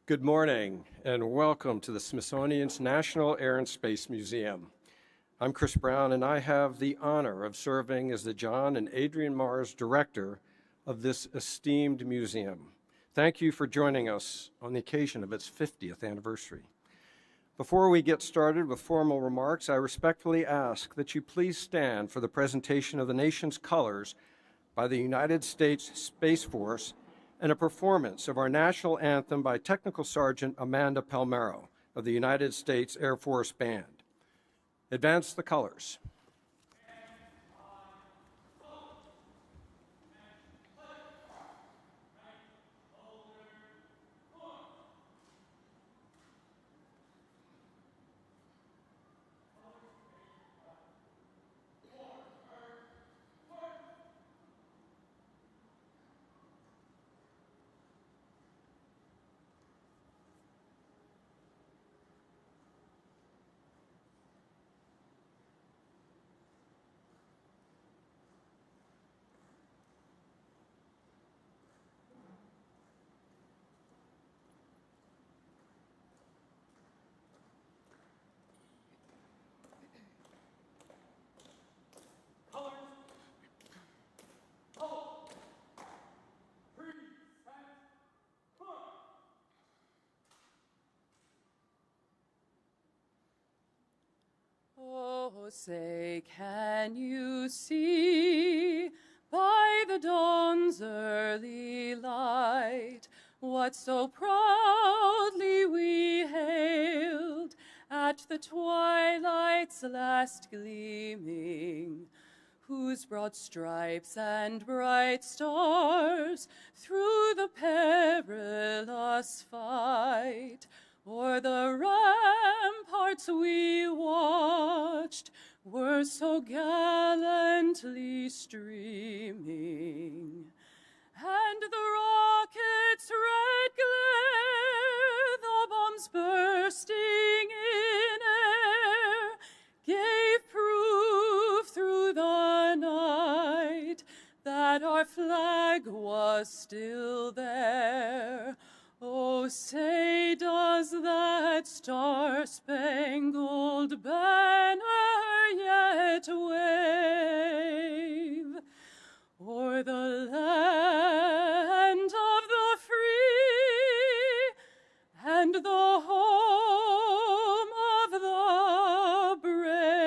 Good morning and welcome to the Smithsonian's National Air and Space Museum. I'm Chris Brown and I have the honor of serving as the John and Adrienne Mars Director of this esteemed museum. Thank you for joining us on the occasion of its 50th anniversary. Before we get started with formal remarks, I respectfully ask that you please stand for the presentation of the nation's colors by the United States Space Force and a performance of our national anthem by Technical Sergeant Amanda Palmero of the United States Air Force Band. Advance the colors. Oh, say, can you see by the dawn's early light what so proudly we hailed at the twilight's last gleaming, whose broad stripes and bright stars through the perilous fight o'er the ramparts we watched were so gallantly streaming, and the rocket's red glare, the bombs bursting in air, gave proof through the night that our flag was still there. Oh, say, does that star-spangled banner yet wave o'er the land of the free and the home of the brave?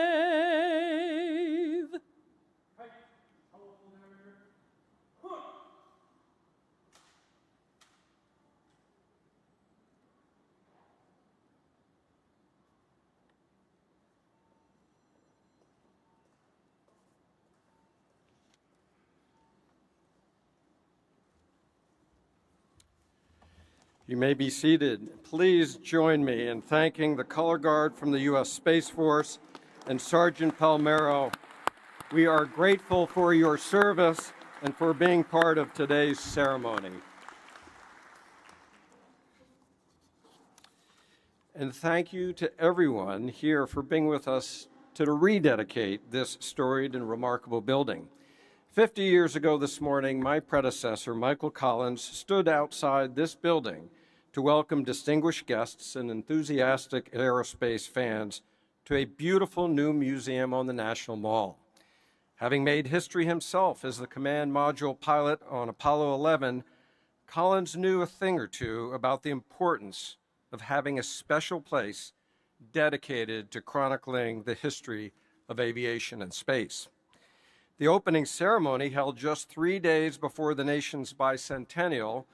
You may be seated. Please join me in thanking the Color Guard from the U.S. Space Force and Sergeant Palmero. We are grateful for your service and for being part of today's ceremony. And thank you to everyone here for being with us to rededicate this storied and remarkable building. 50 years ago this morning, my predecessor, Michael Collins, stood outside this building to welcome distinguished guests and enthusiastic aerospace fans to a beautiful new museum on the National Mall. Having made history himself as the command module pilot on Apollo 11, Collins knew a thing or two about the importance of having a special place dedicated to chronicling the history of aviation and space. The opening ceremony, held just 3 days before the nation's bicentennial,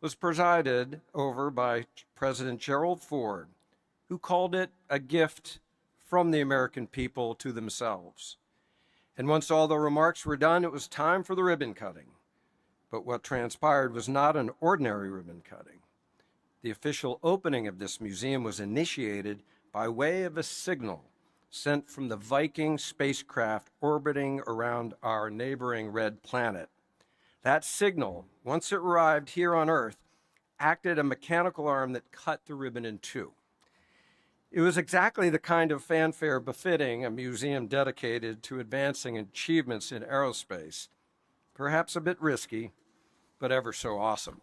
was presided over by President Gerald Ford, who called it a gift from the American people to themselves. And once all the remarks were done, it was time for the ribbon cutting. But what transpired was not an ordinary ribbon cutting. The official opening of this museum was initiated by way of a signal sent from the Viking spacecraft orbiting around our neighboring red planet. That signal, once it arrived here on Earth, acted a mechanical arm that cut the ribbon in two. It was exactly the kind of fanfare befitting a museum dedicated to advancing achievements in aerospace, perhaps a bit risky, but ever so awesome.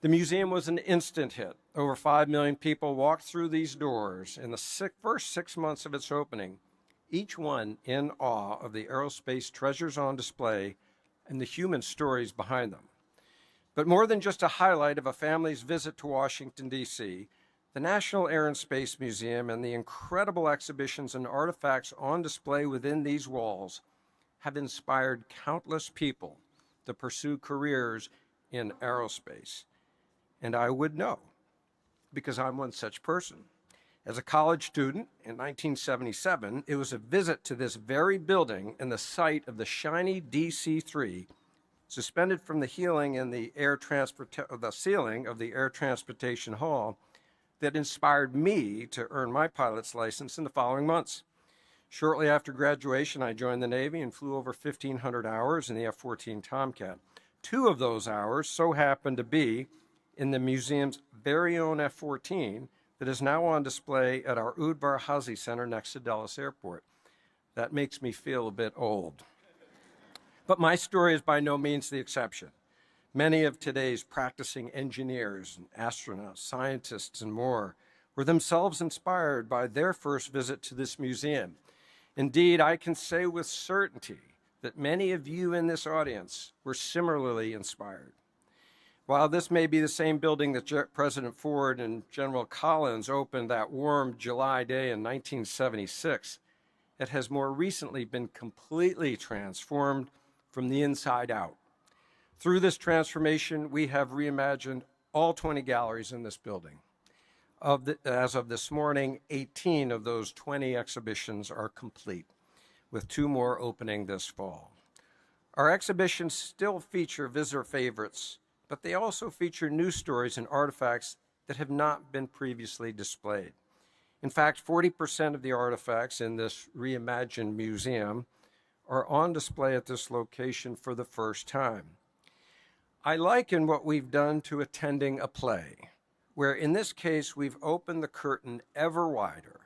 The museum was an instant hit, Over 5 million people walked through these doors in the first 6 months of its opening, each one in awe of the aerospace treasures on display and the human stories behind them. But more than just a highlight of a family's visit to Washington, D.C., the National Air and Space Museum and the incredible exhibitions and artifacts on display within these walls have inspired countless people to pursue careers in aerospace. And I would know, because I'm one such person. As a college student in 1977, it was a visit to this very building and the site of the shiny DC-3, suspended from the ceiling of the Air Transportation Hall, that inspired me to earn my pilot's license in the following months. Shortly after graduation, I joined the Navy and flew over 1,500 hours in the F-14 Tomcat. 2 of those hours so happened to be in the museum's very own F-14 that is now on display at our Udvar Hazy Center next to Dulles Airport. That makes me feel a bit old. But my story is by no means the exception. Many of today's practicing engineers and astronauts, scientists, and more were themselves inspired by their first visit to this museum. Indeed, I can say with certainty that many of you in this audience were similarly inspired. While this may be the same building that President Ford and General Collins opened that warm July day in 1976, it has more recently been completely transformed from the inside out. Through this transformation, we have reimagined all 20 galleries in this building. As of this morning, 18 of those 20 exhibitions are complete, with 2 more opening this fall. Our exhibitions still feature visitor favorites, but they also feature new stories and artifacts that have not been previously displayed. In fact, 40% of the artifacts in this reimagined museum are on display at this location for the first time. I liken what we've done to attending a play, where in this case we've opened the curtain ever wider.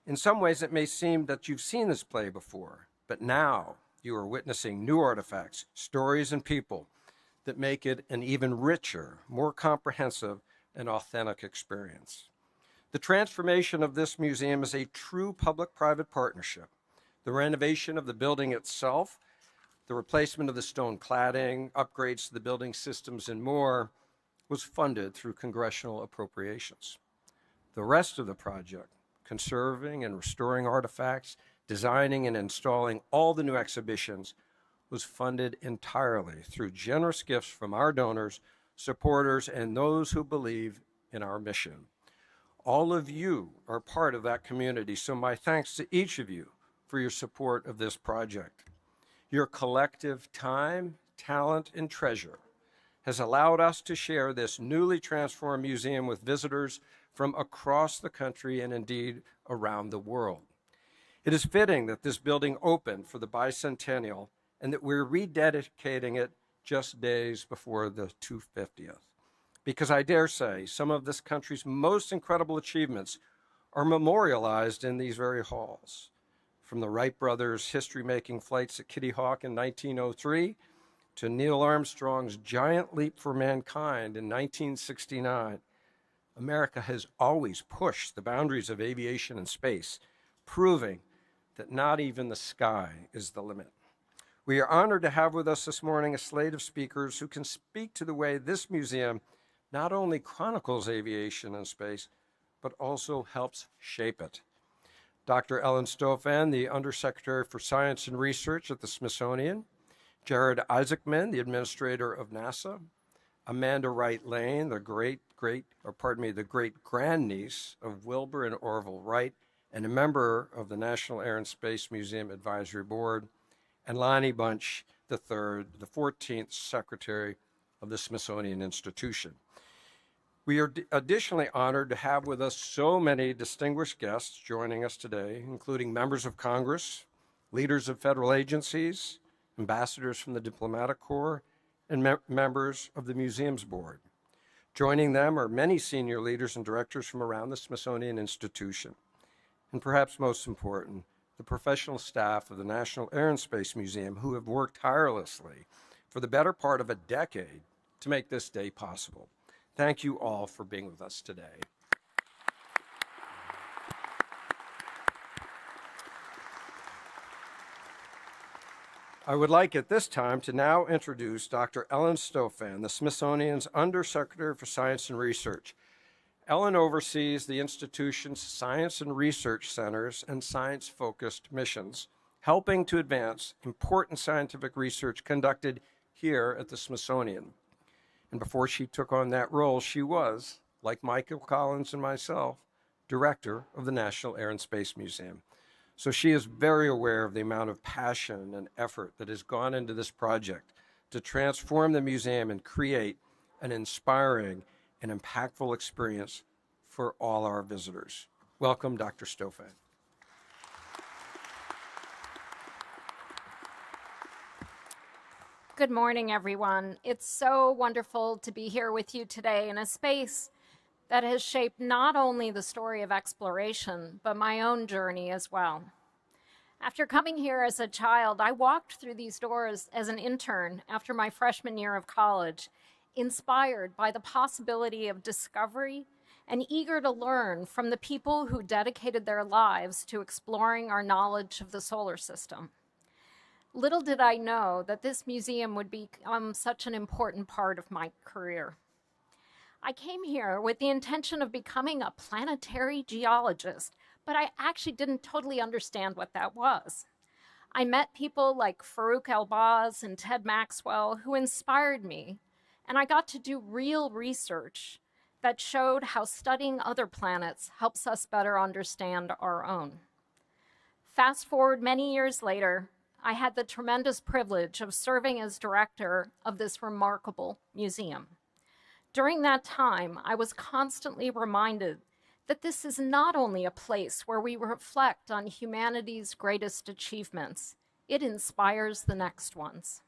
In some ways it may seem that you've seen this play before, but now you are witnessing new artifacts, stories, and people that make it an even richer, more comprehensive, and authentic experience. The transformation of this museum is a true public-private partnership. The renovation of the building itself, the replacement of the stone cladding, upgrades to the building systems, and more was funded through congressional appropriations. The rest of the project, conserving and restoring artifacts, designing and installing all the new exhibitions, was funded entirely through generous gifts from our donors, supporters, and those who believe in our mission. All of you are part of that community, so my thanks to each of you for your support of this project. Your collective time, talent, and treasure has allowed us to share this newly transformed museum with visitors from across the country and indeed around the world. It is fitting that this building opened for the bicentennial and that we're rededicating it just days before the 250th. Because I dare say some of this country's most incredible achievements are memorialized in these very halls. From the Wright brothers' history-making flights at Kitty Hawk in 1903 to Neil Armstrong's giant leap for mankind in 1969, America has always pushed the boundaries of aviation and space, proving that not even the sky is the limit. We are honored to have with us this morning a slate of speakers who can speak to the way this museum not only chronicles aviation and space, but also helps shape it. Dr. Ellen Stofan, the Undersecretary for Science and Research at the Smithsonian, Jared Isaacman, the Administrator of NASA, Amanda Wright Lane, the great grandniece of Wilbur and Orville Wright, and a member of the National Air and Space Museum Advisory Board, and Lonnie Bunch III, the 14th Secretary of the Smithsonian Institution. We are additionally honored to have with us so many distinguished guests joining us today, including members of Congress, leaders of federal agencies, ambassadors from the Diplomatic Corps, and members of the Museum's Board. Joining them are many senior leaders and directors from around the Smithsonian Institution. And perhaps most important, the professional staff of the National Air and Space Museum who have worked tirelessly for the better part of a decade to make this day possible. Thank you all for being with us today. I would like at this time to now introduce Dr. Ellen Stofan, the Smithsonian's Undersecretary for Science and Research. Ellen oversees the institution's science and research centers and science-focused missions, helping to advance important scientific research conducted here at the Smithsonian. And before she took on that role, she was, like Michael Collins and myself, director of the National Air and Space Museum. So she is very aware of the amount of passion and effort that has gone into this project to transform the museum and create an inspiring and impactful experience for all our visitors. Welcome, Dr. Stofan. Good morning, everyone. It's so wonderful to be here with you today in a space that has shaped not only the story of exploration, but my own journey as well. After coming here as a child, I walked through these doors as an intern after my freshman year of college, inspired by the possibility of discovery and eager to learn from the people who dedicated their lives to exploring our knowledge of the solar system. Little did I know that this museum would become such an important part of my career. I came here with the intention of becoming a planetary geologist, but I actually didn't totally understand what that was. I met people like Farouk Elbaz and Ted Maxwell who inspired me, and I got to do real research that showed how studying other planets helps us better understand our own. Fast forward many years later, I had the tremendous privilege of serving as director of this remarkable museum. During that time, I was constantly reminded that this is not only a place where we reflect on humanity's greatest achievements, it inspires the next ones.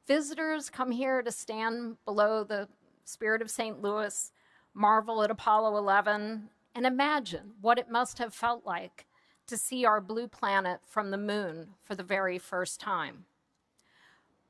Visitors come here to stand below the Spirit of St. Louis, marvel at Apollo 11, and imagine what it must have felt like to see our blue planet from the moon for the very first time.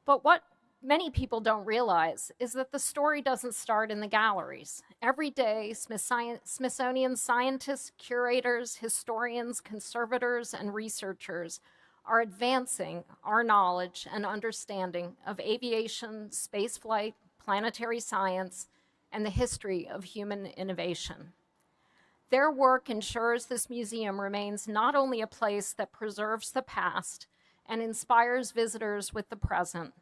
But what many people don't realize is that the story doesn't start in the galleries. Every day, Smithsonian scientists, curators, historians, conservators, and researchers are advancing our knowledge and understanding of aviation, spaceflight, planetary science, and the history of human innovation. Their work ensures this museum remains not only a place that preserves the past and inspires visitors with the present,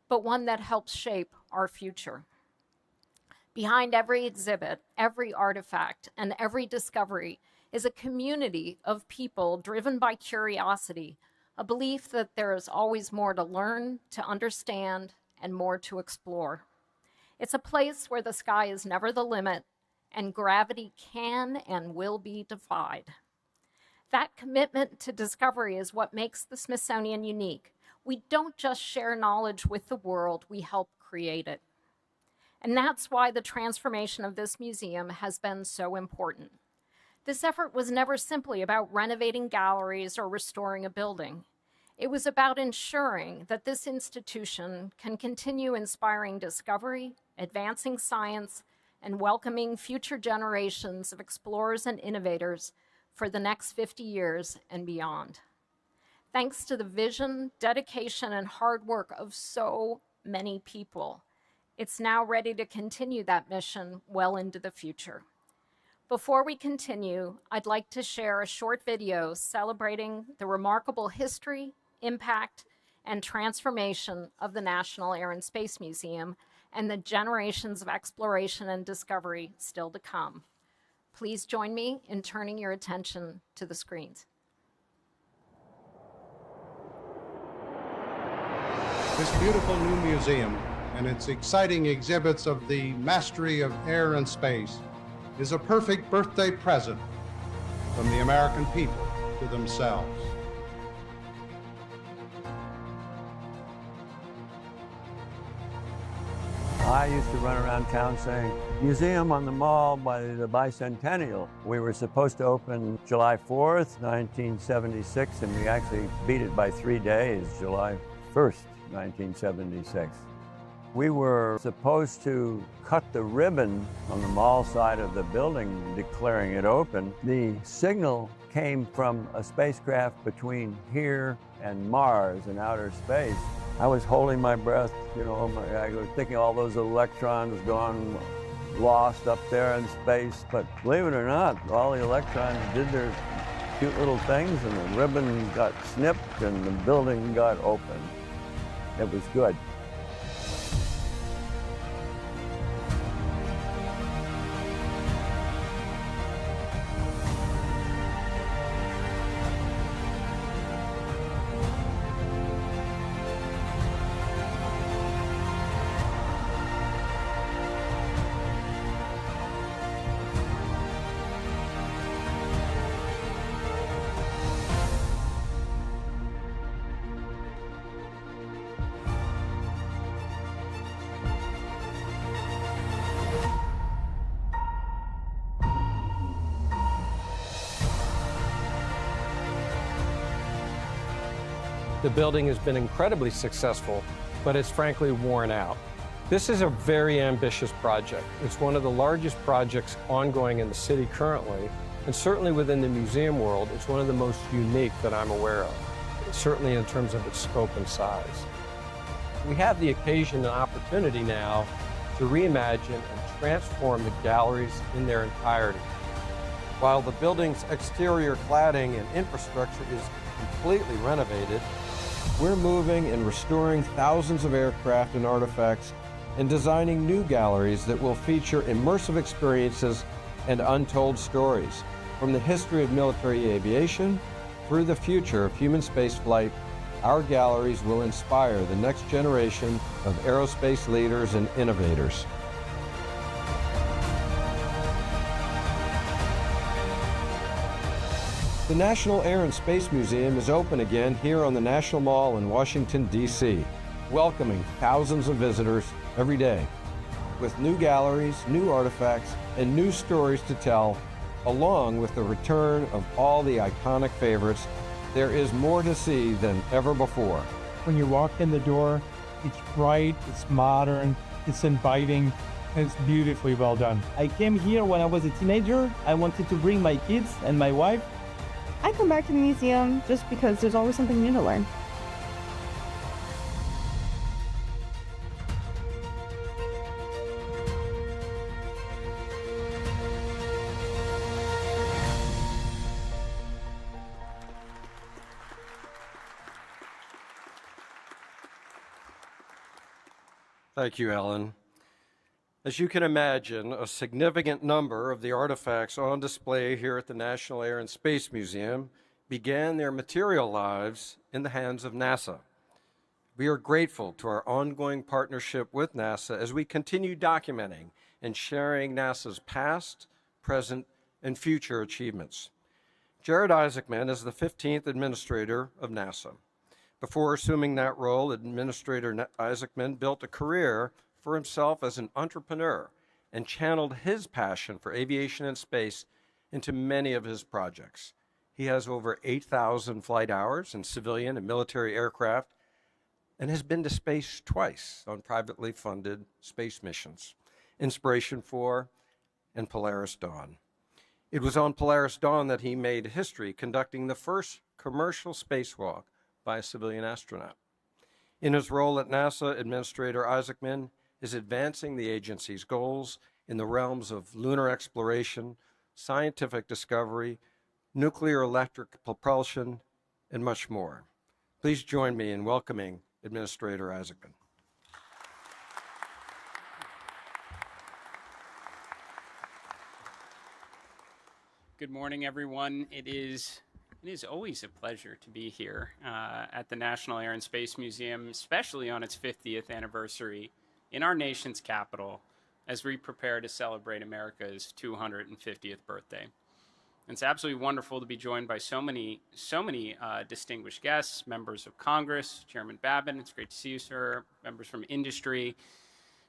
but one that helps shape our future. Behind every exhibit, every artifact, and every discovery is a community of people driven by curiosity, a belief that there is always more to learn, to understand, and more to explore. It's a place where the sky is never the limit, and gravity can and will be defied. That commitment to discovery is what makes the Smithsonian unique. We don't just share knowledge with the world, we help create it. And that's why the transformation of this museum has been so important. This effort was never simply about renovating galleries or restoring a building. It was about ensuring that this institution can continue inspiring discovery, advancing science, and welcoming future generations of explorers and innovators for the next 50 years and beyond. Thanks to the vision, dedication, and hard work of so many people, it's now ready to continue that mission well into the future. Before we continue, I'd like to share a short video celebrating the remarkable history, impact, and transformation of the National Air and Space Museum and the generations of exploration and discovery still to come. Please join me in turning your attention to the screens. This beautiful new museum and its exciting exhibits of the mastery of air and space is a perfect birthday present from the American people to themselves. I used to run around town saying, museum on the mall by the bicentennial. We were supposed to open July 4th, 1976, and we actually beat it by 3 days, July 1st, 1976. We were supposed to cut the ribbon on the mall side of the building, declaring it open. The signal came from a spacecraft between here and Mars in outer space. I was holding my breath, I was thinking all those electrons gone lost up there in space. But believe it or not, all the electrons did their cute little things, and the ribbon got snipped and the building got open. It was good. The building has been incredibly successful, but it's frankly worn out. This is a very ambitious project. It's one of the largest projects ongoing in the city currently, and certainly within the museum world, it's one of the most unique that I'm aware of, certainly in terms of its scope and size. We have the occasion and opportunity now to reimagine and transform the galleries in their entirety. While the building's exterior cladding and infrastructure is completely renovated, we're moving and restoring thousands of aircraft and artifacts and designing new galleries that will feature immersive experiences and untold stories, from the history of military aviation through the future of human spaceflight. Our galleries will inspire the next generation of aerospace leaders and innovators. The National Air and Space Museum is open again here on the National Mall in Washington, D.C., welcoming thousands of visitors every day, with new galleries, new artifacts, and new stories to tell, along with the return of all the iconic favorites. There is more to see than ever before. When you walk in the door, it's bright, it's modern, it's inviting, and it's beautifully well done. I came here when I was a teenager. I wanted to bring my kids and my wife. I come back to the museum just because there's always something new to learn. Thank you, Ellen. As you can imagine, a significant number of the artifacts on display here at the National Air and Space Museum began their material lives in the hands of NASA. We are grateful to our ongoing partnership with NASA as we continue documenting and sharing NASA's past, present, and future achievements. Jared Isaacman is the 15th administrator of NASA. Before assuming that role, Administrator Isaacman built a career for himself as an entrepreneur and channeled his passion for aviation and space into many of his projects. He has over 8,000 flight hours in civilian and military aircraft and has been to space twice on privately funded space missions, Inspiration 4 and Polaris Dawn. It was on Polaris Dawn that he made history, conducting the first commercial spacewalk by a civilian astronaut. In his role at NASA, Administrator Isaacman is advancing the agency's goals in the realms of lunar exploration, scientific discovery, nuclear electric propulsion, and much more. Please join me in welcoming Administrator Isaacman. Good morning, everyone. It is always a pleasure to be here at the National Air and Space Museum, especially on its 50th anniversary in our nation's capital as we prepare to celebrate America's 250th birthday. It's absolutely wonderful to be joined by so many distinguished guests, members of Congress, Chairman Babin, it's great to see you, sir, members from industry,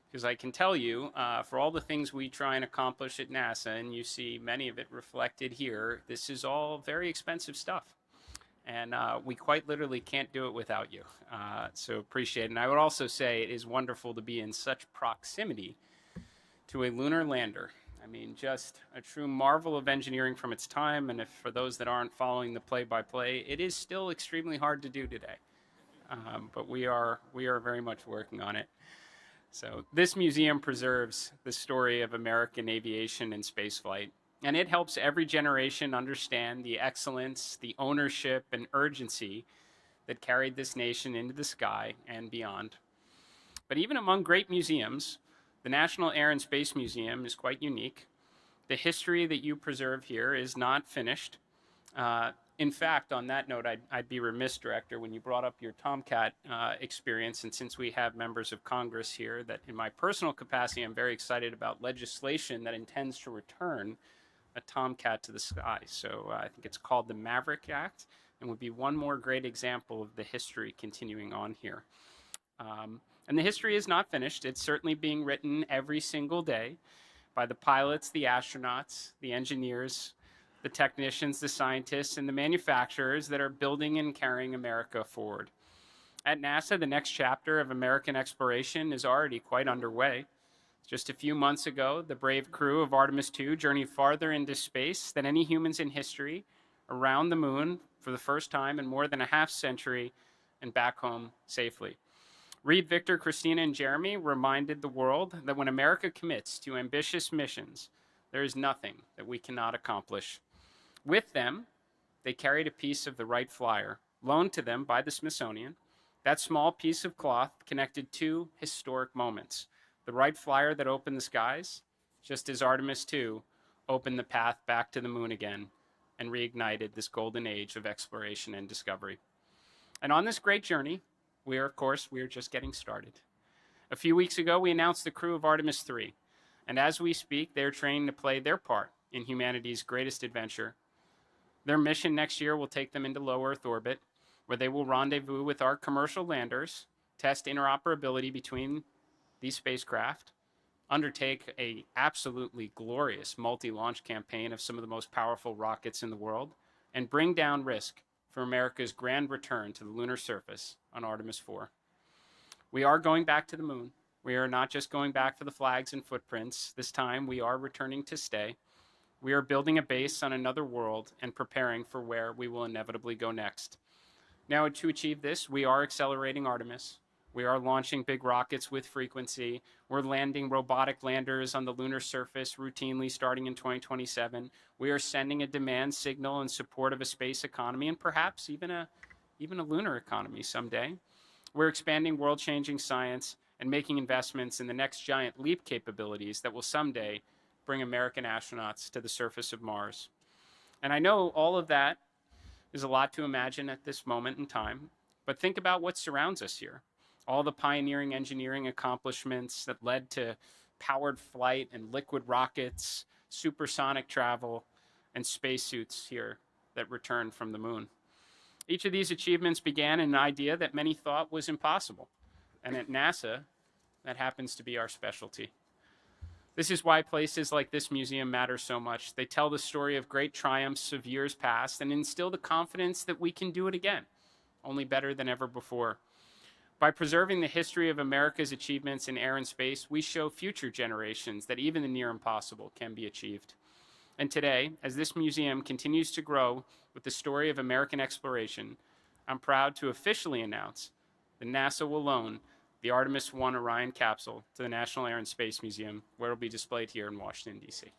because I can tell you, for all the things we try and accomplish at NASA, and you see many of it reflected here, this is all very expensive stuff. And we quite literally can't do it without you. So appreciate it. And I would also say it is wonderful to be in such proximity to a lunar lander. I mean, just a true marvel of engineering from its time. And if for those that aren't following the play-by-play, it is still extremely hard to do today. But we are very much working on it. So this museum preserves the story of American aviation and spaceflight, and it helps every generation understand the excellence, the ownership, and urgency that carried this nation into the sky and beyond. But even among great museums, the National Air and Space Museum is quite unique. The history that you preserve here is not finished. In fact, on that note, I'd be remiss, Director, when you brought up your Tomcat experience, and since we have members of Congress here, that in my personal capacity, I'm very excited about legislation that intends to return a Tomcat to the sky. So I think it's called the Maverick Act, and would be one more great example of the history continuing on here. And the history is not finished. It's certainly being written every single day by the pilots, the astronauts, the engineers, the technicians, the scientists, and the manufacturers that are building and carrying America forward. At NASA, the next chapter of American exploration is already quite underway. Just a few months ago, the brave crew of Artemis II journeyed farther into space than any humans in history, around the moon for the first time in more than a half century, and back home safely. Reed, Victor, Christina, and Jeremy reminded the world that when America commits to ambitious missions, there is nothing that we cannot accomplish. With them, they carried a piece of the Wright Flyer, loaned to them by the Smithsonian. That small piece of cloth connected two historic moments: the Wright Flyer that opened the skies, just as Artemis II opened the path back to the moon again and reignited this golden age of exploration and discovery. And on this great journey, we are just getting started. A few weeks ago, we announced the crew of Artemis III, and as we speak, they're training to play their part in humanity's greatest adventure. Their mission next year will take them into low Earth orbit, where they will rendezvous with our commercial landers, test interoperability between these spacecraft, undertake a absolutely glorious multi-launch campaign of some of the most powerful rockets in the world, and bring down risk for America's grand return to the lunar surface on Artemis IV. We are going back to the moon. We are not just going back for the flags and footprints. This time, we are returning to stay. We are building a base on another world and preparing for where we will inevitably go next. Now, to achieve this, we are accelerating Artemis. We are launching big rockets with frequency. We're landing robotic landers on the lunar surface routinely starting in 2027. We are sending a demand signal in support of a space economy and perhaps even a lunar economy someday. We're expanding world-changing science and making investments in the next giant leap capabilities that will someday bring American astronauts to the surface of Mars. And I know all of that is a lot to imagine at this moment in time, but think about what surrounds us here. All the pioneering engineering accomplishments that led to powered flight and liquid rockets, supersonic travel, and spacesuits here that returned from the moon. Each of these achievements began in an idea that many thought was impossible. And at NASA, that happens to be our specialty. This is why places like this museum matter so much. They tell the story of great triumphs of years past and instill the confidence that we can do it again, only better than ever before. By preserving the history of America's achievements in air and space, we show future generations that even the near impossible can be achieved. And today, as this museum continues to grow with the story of American exploration, I'm proud to officially announce that NASA will loan the Artemis I Orion capsule to the National Air and Space Museum, where it will be displayed here in Washington, D.C.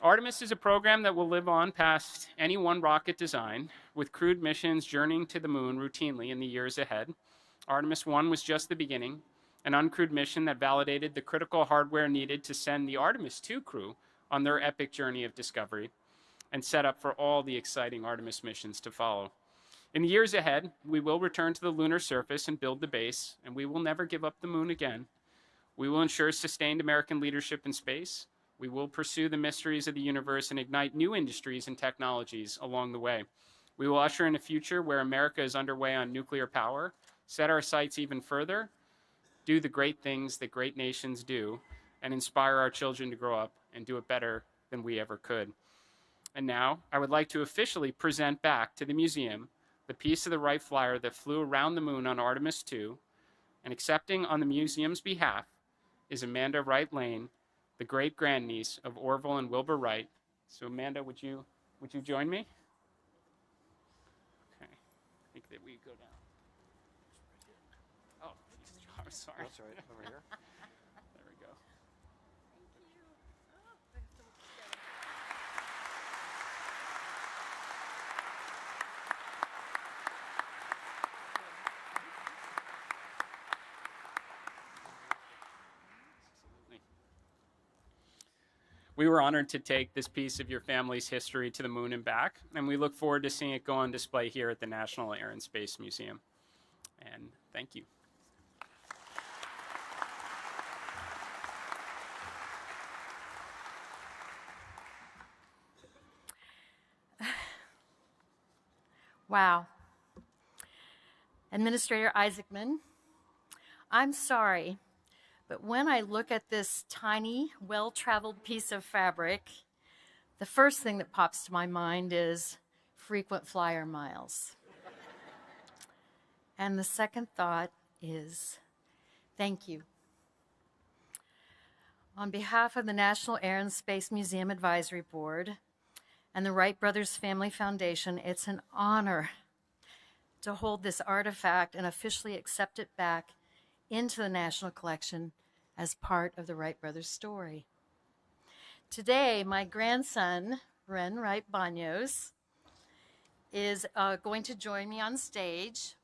Artemis is a program that will live on past any one rocket design, with crewed missions journeying to the moon routinely in the years ahead. Artemis I was just the beginning, an uncrewed mission that validated the critical hardware needed to send the Artemis II crew on their epic journey of discovery and set up for all the exciting Artemis missions to follow. In the years ahead, we will return to the lunar surface and build the base, and we will never give up the moon again. We will ensure sustained American leadership in space. We will pursue the mysteries of the universe and ignite new industries and technologies along the way. We will usher in a future where America is underway on nuclear power, set our sights even further, do the great things that great nations do, and inspire our children to grow up and do it better than we ever could. And now, I would like to officially present back to the museum the piece of the Wright Flyer that flew around the moon on Artemis II, and accepting on the museum's behalf is Amanda Wright Lane, the great-grandniece of Orville and Wilbur Wright. So Amanda, would you join me? Okay, I think that we go down. Oh, I'm sorry. That's right, over here. There we go. We were honored to take this piece of your family's history to the moon and back, and we look forward to seeing it go on display here at the National Air and Space Museum. And thank you. Wow. Administrator Isaacman, I'm sorry, but when I look at this tiny, well-traveled piece of fabric, the first thing that pops to my mind is frequent flyer miles. And the second thought is, thank you. On behalf of the National Air and Space Museum Advisory Board and the Wright Brothers Family Foundation, it's an honor to hold this artifact and officially accept it back into the National Collection as part of the Wright Brothers story. Today, my grandson, Ren Wright Banos, is going to join me on stage.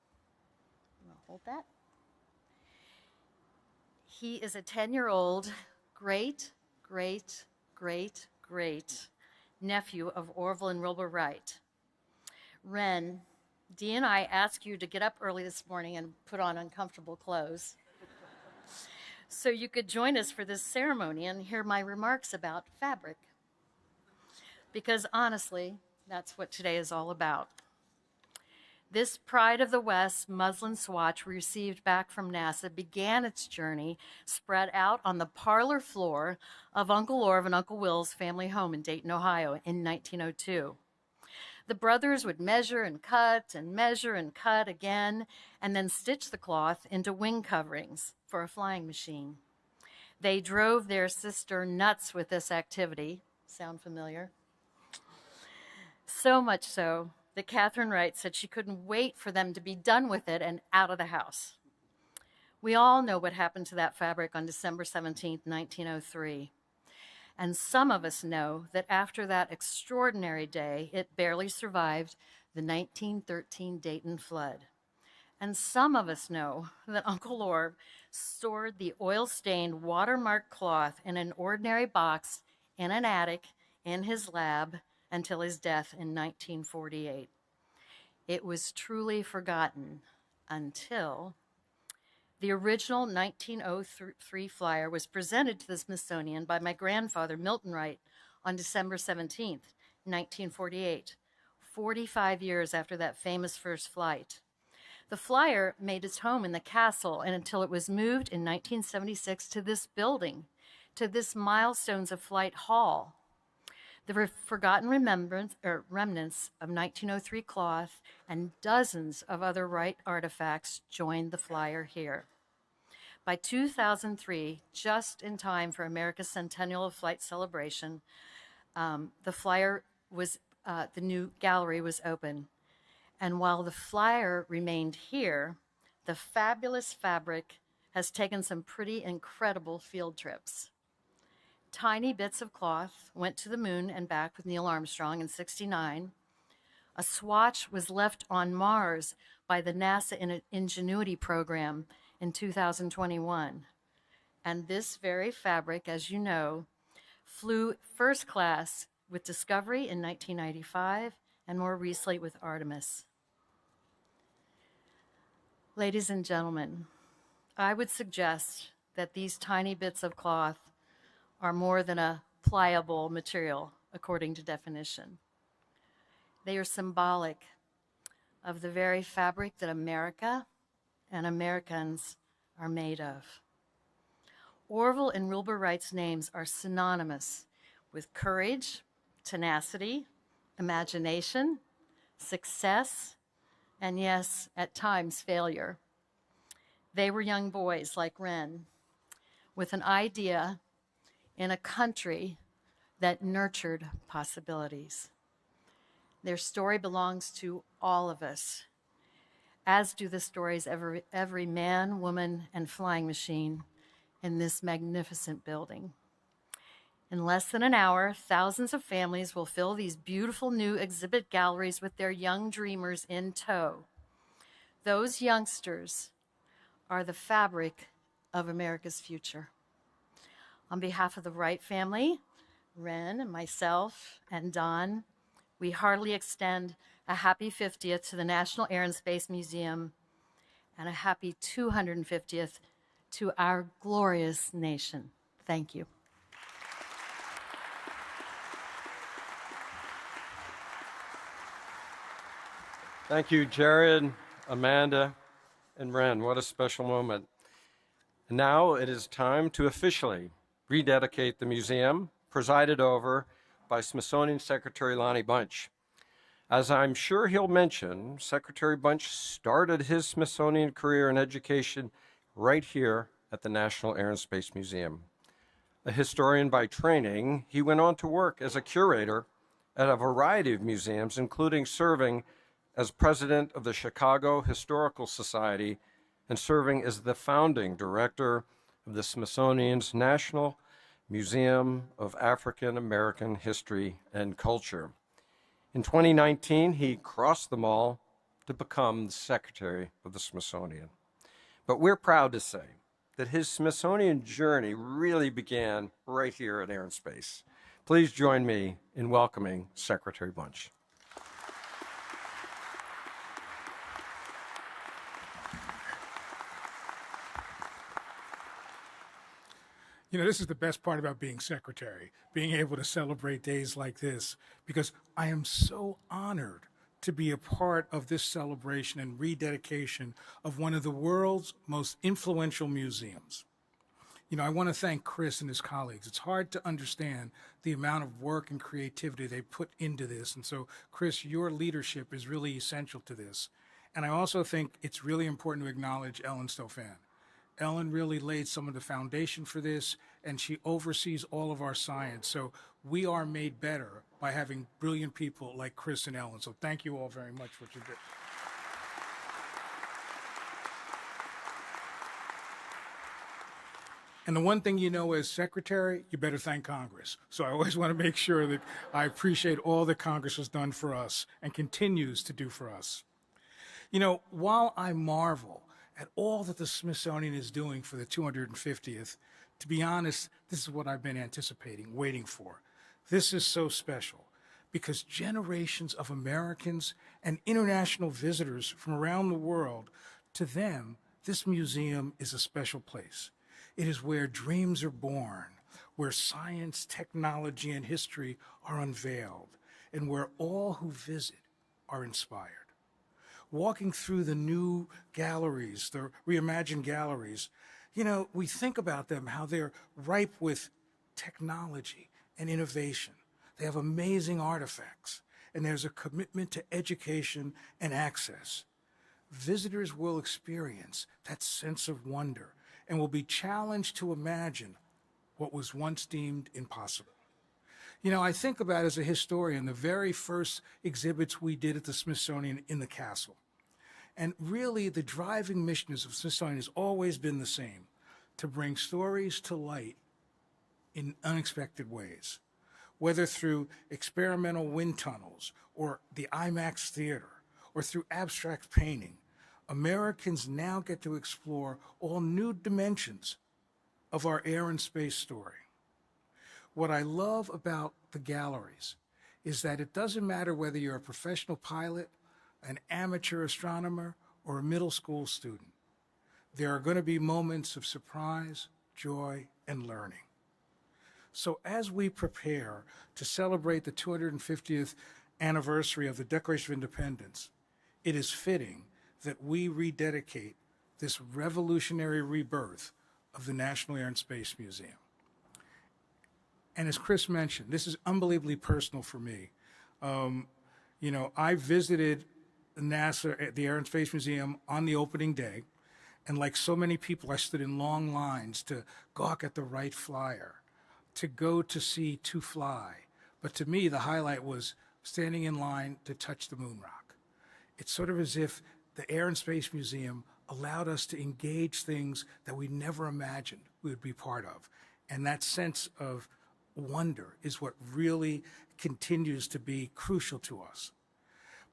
I'll hold that. He is a 10-year-old great nephew of Orville and Wilbur Wright. Ren, Dee and I asked you to get up early this morning and put on uncomfortable clothes so you could join us for this ceremony and hear my remarks about fabric. Because honestly, that's what today is all about. This Pride of the West muslin swatch we received back from NASA began its journey spread out on the parlor floor of Uncle Orv and Uncle Will's family home in Dayton, Ohio in 1902. The brothers would measure and cut again, and then stitch the cloth into wing coverings for a flying machine. They drove their sister nuts with this activity. Sound familiar? So much so that Catherine Wright said she couldn't wait for them to be done with it and out of the house. We all know what happened to that fabric on December 17, 1903. And some of us know that after that extraordinary day, it barely survived the 1913 Dayton flood. And some of us know that Uncle Orv stored the oil-stained, watermarked cloth in an ordinary box in an attic in his lab until his death in 1948. It was truly forgotten until the original 1903 flyer was presented to the Smithsonian by my grandfather, Milton Wright, on December 17, 1948, 45 years after that famous first flight. The flyer made its home in the castle and until it was moved in 1976 to this building, to this Milestones of Flight Hall. The forgotten remnants of 1903 cloth and dozens of other Wright artifacts joined the flyer here. By 2003, just in time for America's Centennial of Flight celebration, the new gallery was open. And while the flyer remained here, the fabulous fabric has taken some pretty incredible field trips. Tiny bits of cloth went to the moon and back with Neil Armstrong in '69. A swatch was left on Mars by the NASA Ingenuity program in 2021. And this very fabric, as you know, flew first class with Discovery in 1995 and more recently with Artemis. Ladies and gentlemen, I would suggest that these tiny bits of cloth are more than a pliable material, according to definition. They are symbolic of the very fabric that America and Americans are made of. Orville and Wilbur Wright's names are synonymous with courage, tenacity, imagination, success, and yes, at times failure. They were young boys like Ren, with an idea in a country that nurtured possibilities. Their story belongs to all of us, as do the stories of every man, woman, and flying machine in this magnificent building. In less than an hour, thousands of families will fill these beautiful new exhibit galleries with their young dreamers in tow. Those youngsters are the fabric of America's future. On behalf of the Wright family, Ren and myself and Don, we heartily extend a happy 50th to the National Air and Space Museum and a happy 250th to our glorious nation. Thank you. Thank you, Jared, Amanda, and Ren. What a special moment. And now it is time to officially rededicate the museum, presided over by Smithsonian Secretary Lonnie Bunch. As I'm sure he'll mention, Secretary Bunch started his Smithsonian career in education right here at the National Air and Space Museum. A historian by training, he went on to work as a curator at a variety of museums, including serving as president of the Chicago Historical Society and serving as the founding director of the Smithsonian's National Museum of African American History and Culture. In 2019, he crossed the mall to become the secretary of the Smithsonian. But we're proud to say that his Smithsonian journey really began right here at Air and Space. Please join me in welcoming Secretary Bunch. You know, this is the best part about being secretary, being able to celebrate days like this, because I am so honored to be a part of this celebration and rededication of one of the world's most influential museums. You know, I want to thank Chris and his colleagues. It's hard to understand the amount of work and creativity they put into this. And so, Chris, your leadership is really essential to this. And I also think it's really important to acknowledge Ellen Stofan. Ellen really laid some of the foundation for this, and she oversees all of our science. So we are made better by having brilliant people like Chris and Ellen. So thank you all very much for what you did. And the one thing you know as secretary, you better thank Congress. So I always want to make sure that I appreciate all that Congress has done for us and continues to do for us. You know, while I marvel at all that the Smithsonian is doing for the 250th, to be honest, this is what I've been anticipating, waiting for. This is so special because generations of Americans and international visitors from around the world, to them, this museum is a special place. It is where dreams are born, where science, technology, and history are unveiled, and where all who visit are inspired. Walking through the new galleries, the reimagined galleries, you know, we think about them, how they're ripe with technology and innovation. They have amazing artifacts, and there's a commitment to education and access. Visitors will experience that sense of wonder and will be challenged to imagine what was once deemed impossible. You know, I think about, as a historian, the very first exhibits we did at the Smithsonian in the castle. And really, the driving mission of the Smithsonian has always been the same, to bring stories to light in unexpected ways, whether through experimental wind tunnels or the IMAX theater or through abstract painting. Americans now get to explore all new dimensions of our air and space story. What I love about the galleries is that it doesn't matter whether you're a professional pilot, an amateur astronomer, or a middle school student. There are going to be moments of surprise, joy, and learning. So as we prepare to celebrate the 250th anniversary of the Declaration of Independence, it is fitting that we rededicate this revolutionary rebirth of the National Air and Space Museum. And as Chris mentioned, this is unbelievably personal for me. You know, I visited NASA, the Air and Space Museum, on the opening day, and like so many people, I stood in long lines to gawk at the Wright Flyer, to go to see to fly. But to me, the highlight was standing in line to touch the moon rock. It's sort of as if the Air and Space Museum allowed us to engage things that we never imagined we would be part of. And that sense of wonder is what really continues to be crucial to us.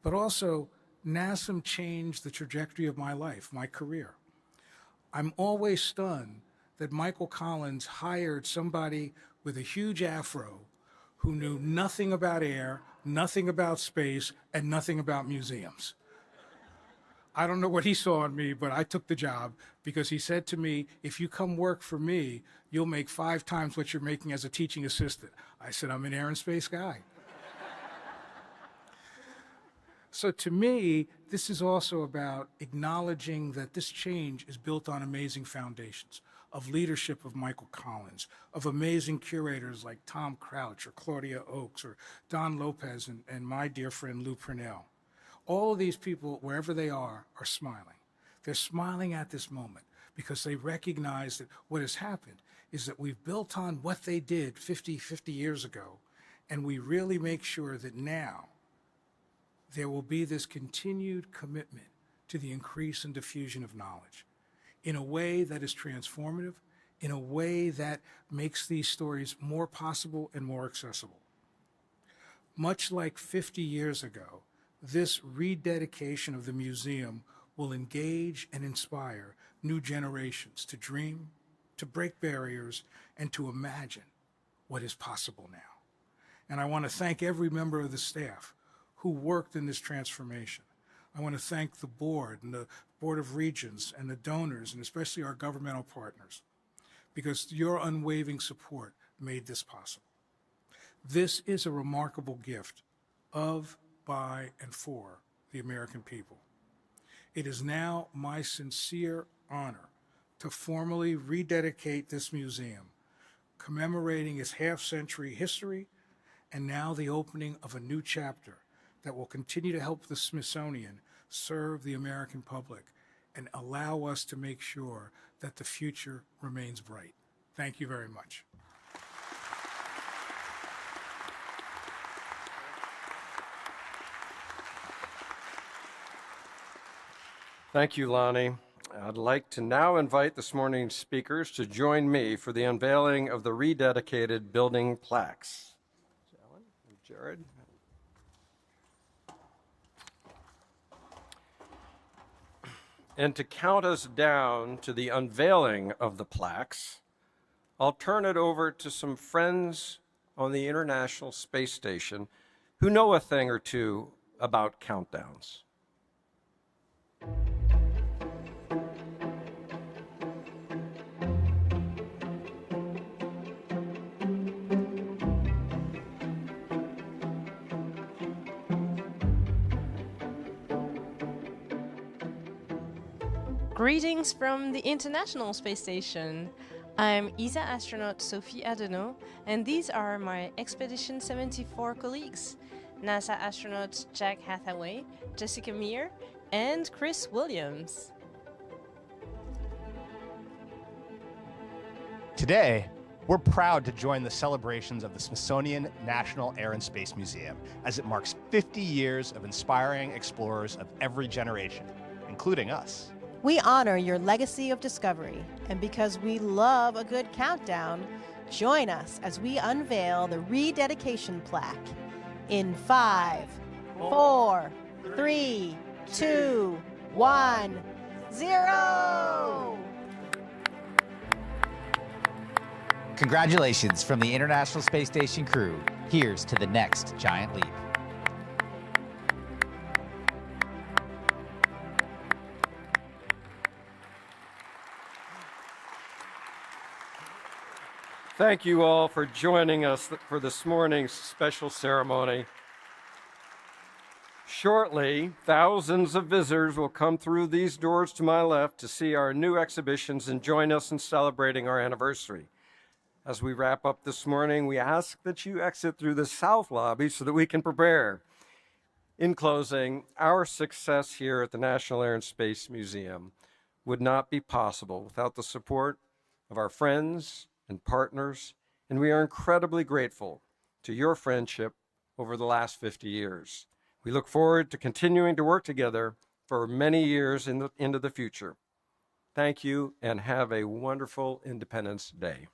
But also, NASM changed the trajectory of my life, my career. I'm always stunned that Michael Collins hired somebody with a huge afro who knew nothing about air, nothing about space, and nothing about museums. I don't know what he saw in me, but I took the job because he said to me, if you come work for me, you'll make 5 times what you're making as a teaching assistant. I said, I'm an air and space guy. So to me, this is also about acknowledging that this change is built on amazing foundations of leadership of Michael Collins, of amazing curators like Tom Crouch or Claudia Oakes or Don Lopez and my dear friend Lou Purnell. All of these people, wherever they are smiling. They're smiling at this moment because they recognize that what has happened is that we've built on what they did 50 years ago, and we really make sure that now there will be this continued commitment to the increase and diffusion of knowledge in a way that is transformative, in a way that makes these stories more possible and more accessible. Much like 50 years ago, this rededication of the museum will engage and inspire new generations to dream, to break barriers, and to imagine what is possible now. And I want to thank every member of the staff who worked in this transformation. I want to thank the board and the Board of Regents and the donors, and especially our governmental partners, because your unwavering support made this possible. This is a remarkable gift of, by, and for the American people. It is now my sincere honor to formally rededicate this museum, commemorating its half-century history and now the opening of a new chapter that will continue to help the Smithsonian serve the American public and allow us to make sure that the future remains bright. Thank you very much. Thank you, Lonnie. I'd like to now invite this morning's speakers to join me for the unveiling of the rededicated building plaques. Ellen and Jared. And to count us down to the unveiling of the plaques, I'll turn it over to some friends on the International Space Station who know a thing or two about countdowns. Greetings from the International Space Station. I'm ESA astronaut Sophie Adenau, and these are my Expedition 74 colleagues, NASA astronauts Jack Hathaway, Jessica Meir, and Chris Williams. Today, we're proud to join the celebrations of the Smithsonian National Air and Space Museum as it marks 50 years of inspiring explorers of every generation, including us. We honor your legacy of discovery, and because we love a good countdown, join us as we unveil the rededication plaque in 5, 4, 3, 2, 1, 0! Congratulations from the International Space Station crew. Here's to the next giant leap. Thank you all for joining us for this morning's special ceremony. Shortly, thousands of visitors will come through these doors to my left to see our new exhibitions and join us in celebrating our anniversary. As we wrap up this morning, we ask that you exit through the south lobby so that we can prepare. In closing, our success here at the National Air and Space Museum would not be possible without the support of our friends and partners, and we are incredibly grateful to your friendship over the last 50 years. We look forward to continuing to work together for many years into the future. Thank you, and have a wonderful Independence Day.